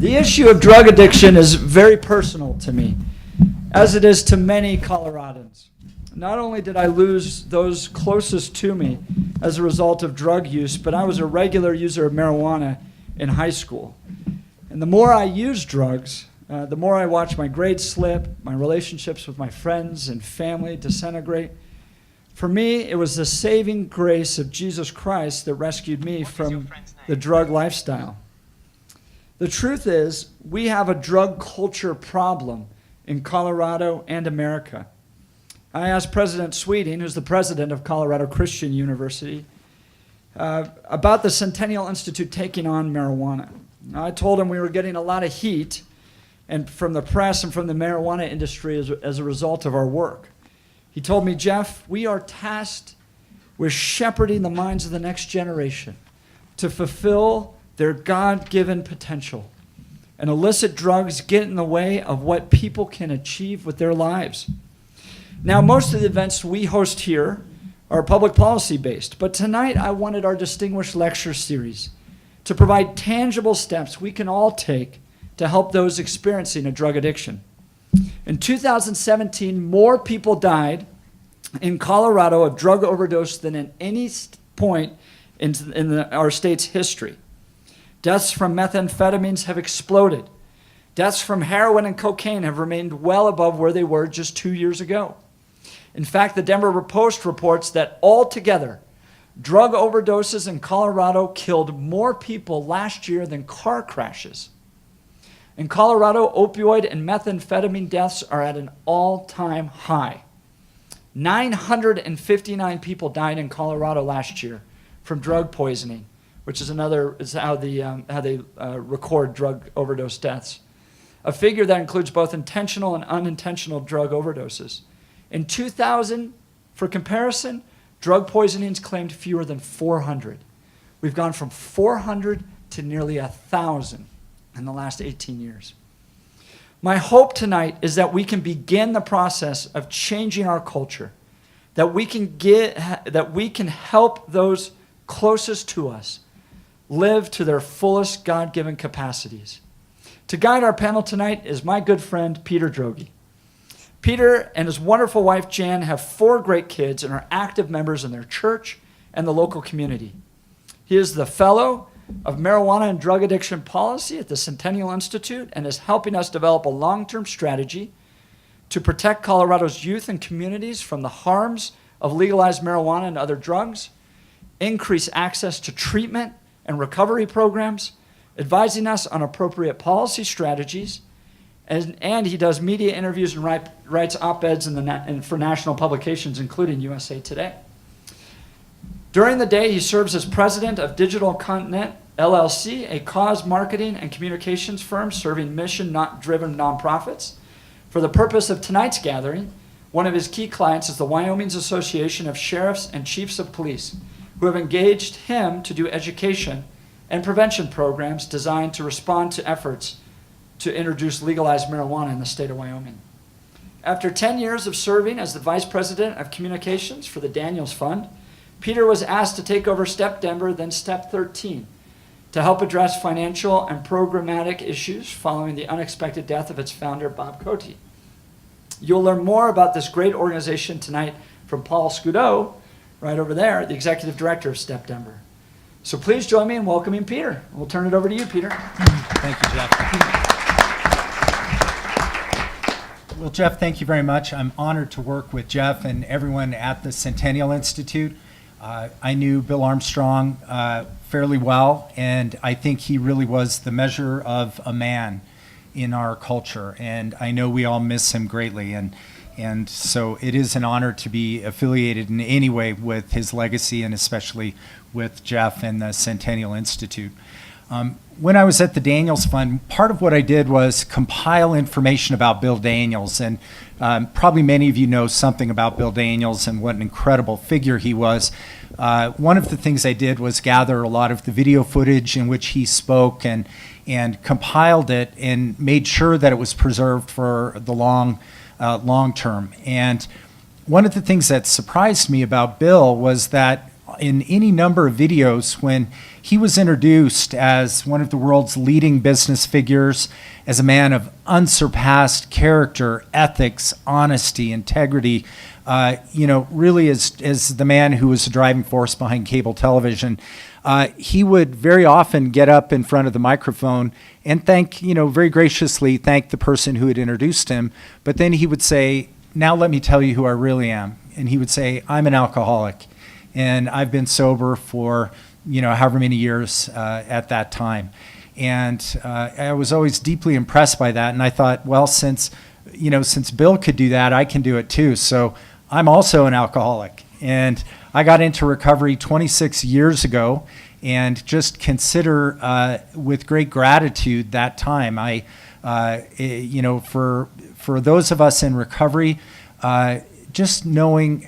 The issue of drug addiction is very personal to me, as it is to many Coloradans. Not only did I lose those closest to me as a result of drug use, but I was a regular user of marijuana in high school. And the more I used drugs, the more I watched my grades slip, my relationships with my friends and family disintegrate. For me, it was the saving grace of Jesus Christ that rescued me from the drug lifestyle. The truth is, we have a drug culture problem in Colorado and America. I asked President Sweeting, who's the president of Colorado Christian University, about the Centennial Institute taking on marijuana. I told him we were getting a lot of heat and from the press and from the marijuana industry as a result of our work. He told me, Jeff, we are tasked with shepherding the minds of the next generation to fulfill their God-given potential. And illicit drugs get in the way of what people can achieve with their lives. Now, most of the events we host here are public policy based, but tonight I wanted our distinguished lecture series to provide tangible steps we can all take to help those experiencing a drug addiction. In 2017, more people died in Colorado of drug overdose than at any point in our state's history. Deaths from methamphetamines have exploded. Deaths from heroin and cocaine have remained well above where they were just 2 years ago. In fact, the Denver Post reports that altogether, drug overdoses in Colorado killed more people last year than car crashes. In Colorado, opioid and methamphetamine deaths are at an all-time high. 959 people died in Colorado last year from drug poisoning, which is how they record drug overdose deaths. A figure that includes both intentional and unintentional drug overdoses. In 2000, for comparison, drug poisonings claimed fewer than 400. We've gone from 400 to nearly 1,000 in the last 18 years. My hope tonight is that we can begin the process of changing our culture, that we can help those closest to us live to their fullest God-given capacities. To guide our panel tonight is my good friend, Peter Droege. Peter and his wonderful wife, Jan, have 4 great kids and are active members in their church and the local community. He is the fellow of marijuana and drug addiction policy at the Centennial Institute and is helping us develop a long-term strategy to protect Colorado's youth and communities from the harms of legalized marijuana and other drugs, increase access to treatment and recovery programs, advising us on appropriate policy strategies, and he does media interviews and writes op-eds for national publications, including USA Today. During the day, he serves as president of Digital Continent LLC, a cause marketing and communications firm serving mission-driven nonprofits. For the purpose of tonight's gathering, one of his key clients is the Wyoming's Association of Sheriffs and Chiefs of Police, who have engaged him to do education and prevention programs designed to respond to efforts to introduce legalized marijuana in the state of Wyoming. After 10 years of serving as the vice president of communications for the Daniels Fund, Peter was asked to take over Step Denver, then Step 13, to help address financial and programmatic issues following the unexpected death of its founder, Bob Cote. You'll learn more about this great organization tonight from Paul Scudo, right over there, the executive director of Step Denver. So please join me in welcoming Peter. We'll turn it over to you, Peter. Thank you, Jeff. Well, Jeff, thank you very much. I'm honored to work with Jeff and everyone at the Centennial Institute. I knew Bill Armstrong fairly well, and I think he really was the measure of a man in our culture, and I know we all miss him greatly, and so it is an honor to be affiliated in any way with his legacy, and especially with Jeff and the Centennial Institute. When I was at the Daniels Fund, part of what I did was compile information about Bill Daniels, and probably many of you know something about Bill Daniels and what an incredible figure he was. One of the things I did was gather a lot of the video footage in which he spoke and compiled it and made sure that it was preserved for the long term. And one of the things that surprised me about Bill was that in any number of videos when he was introduced as one of the world's leading business figures, as a man of unsurpassed character, ethics, honesty, integrity, really as the man who was the driving force behind cable television. He would very often get up in front of the microphone and very graciously thank the person who had introduced him. But then he would say, "Now let me tell you who I really am." And he would say, "I'm an alcoholic, and I've been sober for, however many years at that time." And I was always deeply impressed by that. And I thought, well, since Bill could do that, I can do it too. So I'm also an alcoholic. And I got into recovery 26 years ago, and just consider with great gratitude that time. For those of us in recovery, just knowing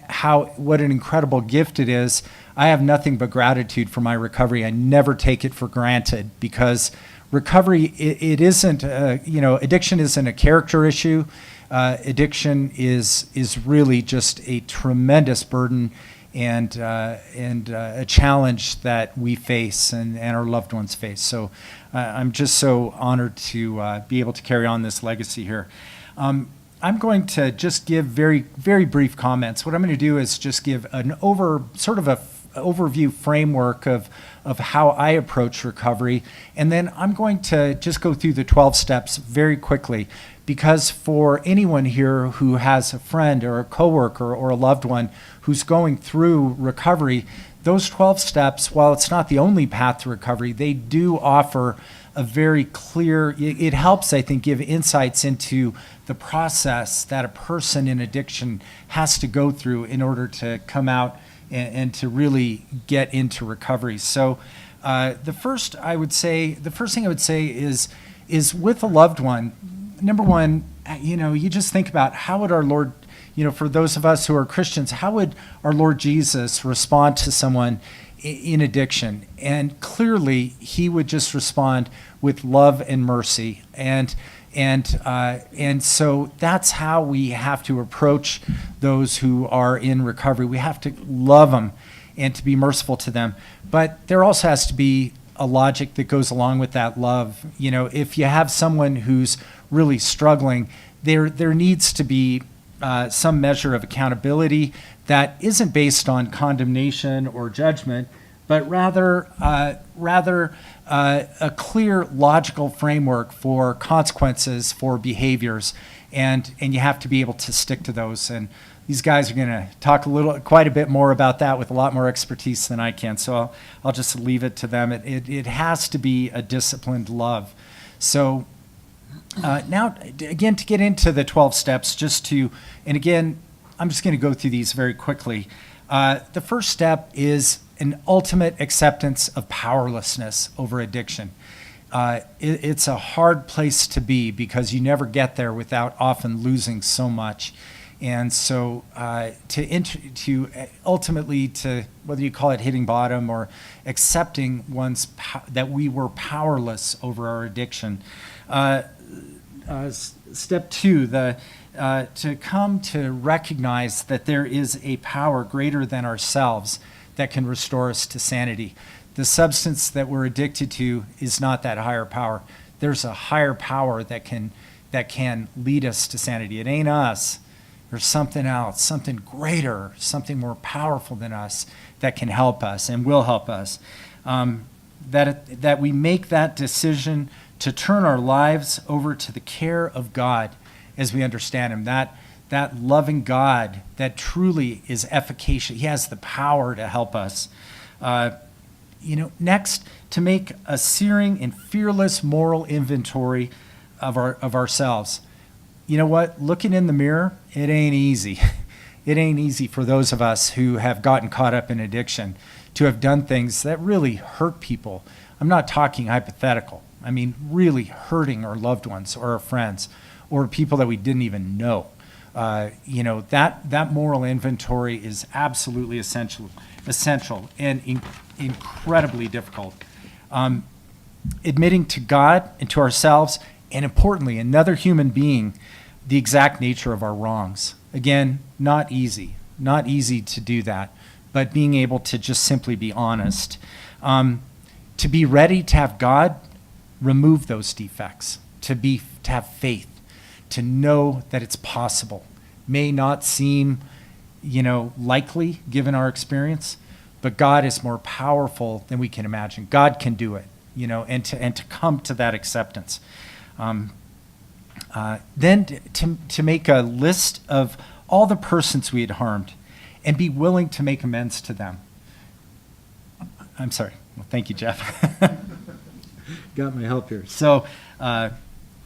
what an incredible gift it is, I have nothing but gratitude for my recovery. I never take it for granted, because recovery, it isn't, addiction isn't a character issue. Addiction is really just a tremendous burden and a challenge that we face and our loved ones face. So I'm just so honored to be able to carry on this legacy here. I'm going to just give very, very brief comments. What I'm going to do is just give an overview framework of how I approach recovery, and then I'm going to just go through the 12 steps very quickly, because for anyone here who has a friend or a coworker or a loved one who's going through recovery, those 12 steps, while it's not the only path to recovery, they do offer a very clear, it helps, I think, give insights into the process that a person in addiction has to go through in order to come out and to really get into recovery. So the first thing I would say is with a loved one, number one, you just think about how would our Lord, for those of us who are Christians, how would our Lord Jesus respond to someone in addiction? And clearly, he would just respond with love and mercy. And so that's how we have to approach those who are in recovery. We have to love them and to be merciful to them. But there also has to be a logic that goes along with that love. If you have someone who's really struggling, there needs to be some measure of accountability that isn't based on condemnation or judgment, but rather a clear logical framework for consequences for behaviors, and you have to be able to stick to those. And these guys are going to talk quite a bit more about that with a lot more expertise than I can. So I'll just leave it to them. It has to be a disciplined love. So now, again, to get into the 12 steps, and again, I'm just going to go through these very quickly. The first step is an ultimate acceptance of powerlessness over addiction. It's a hard place to be, because you never get there without often losing so much. And so to ultimately, whether you call it hitting bottom or accepting that we were powerless over our addiction. Step two, to come to recognize that there is a power greater than ourselves that can restore us to sanity. The substance that we're addicted to is not that higher power. There's a higher power that can lead us to sanity. It ain't us. There's something else, something greater, something more powerful than us that can help us and will help us. That we make that decision to turn our lives over to the care of God as we understand him. That loving God that truly is efficacious. He has the power to help us. Next, to make a searing and fearless moral inventory of ourselves. You know what? Looking in the mirror, it ain't easy. It ain't easy for those of us who have gotten caught up in addiction to have done things that really hurt people. I'm not talking hypothetical. I mean, really hurting our loved ones or our friends or people that we didn't even know. That moral inventory is absolutely essential and incredibly difficult. Admitting to God and to ourselves, and importantly, another human being, the exact nature of our wrongs. Again, not easy to do that, but being able to just simply be honest. To be ready to have God remove those defects, to have faith, to know that it's possible. May not seem, likely given our experience, but God is more powerful than we can imagine. God can do it, and to come to that acceptance. Then to make a list of all the persons we had harmed and be willing to make amends to them. I'm sorry. Well, thank you, Jeff. Got my help here. So,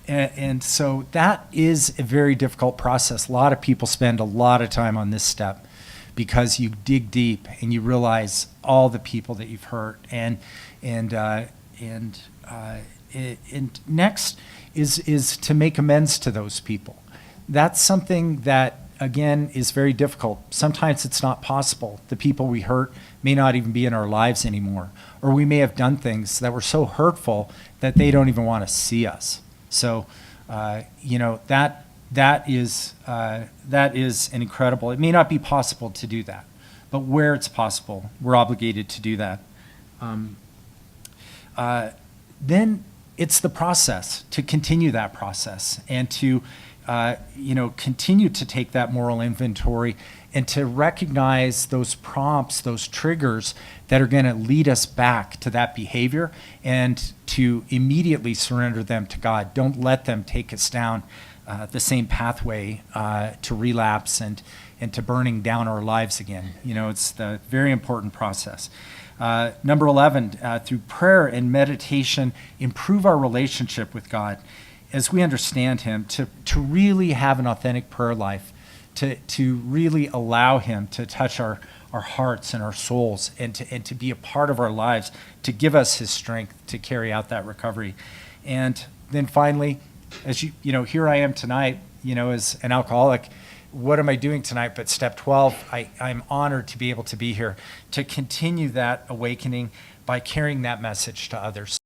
and so that is a very difficult process. A lot of people spend a lot of time on this step because you dig deep and you realize all the people that you've hurt. And next is to make amends to those people. That's something that, again, is very difficult. Sometimes it's not possible. The people we hurt may not even be in our lives anymore, or we may have done things that were so hurtful that they don't even want to see us. So, that is an incredible. It may not be possible to do that, but where it's possible, we're obligated to do that. Then it's the process, to continue that process and to continue to take that moral inventory and to recognize those prompts, those triggers that are going to lead us back to that behavior and to immediately surrender them to God. Don't let them take us down the same pathway to relapse and to burning down our lives again. It's the very important process. Number 11, through prayer and meditation, improve our relationship with God as we understand Him, to really have an authentic prayer life, to really allow Him to touch our hearts and our souls and to be a part of our lives, to give us His strength to carry out that recovery. And then finally, as here I am tonight, as an alcoholic. What am I doing tonight? But step 12, I'm honored to be able to be here, to continue that awakening by carrying that message to others.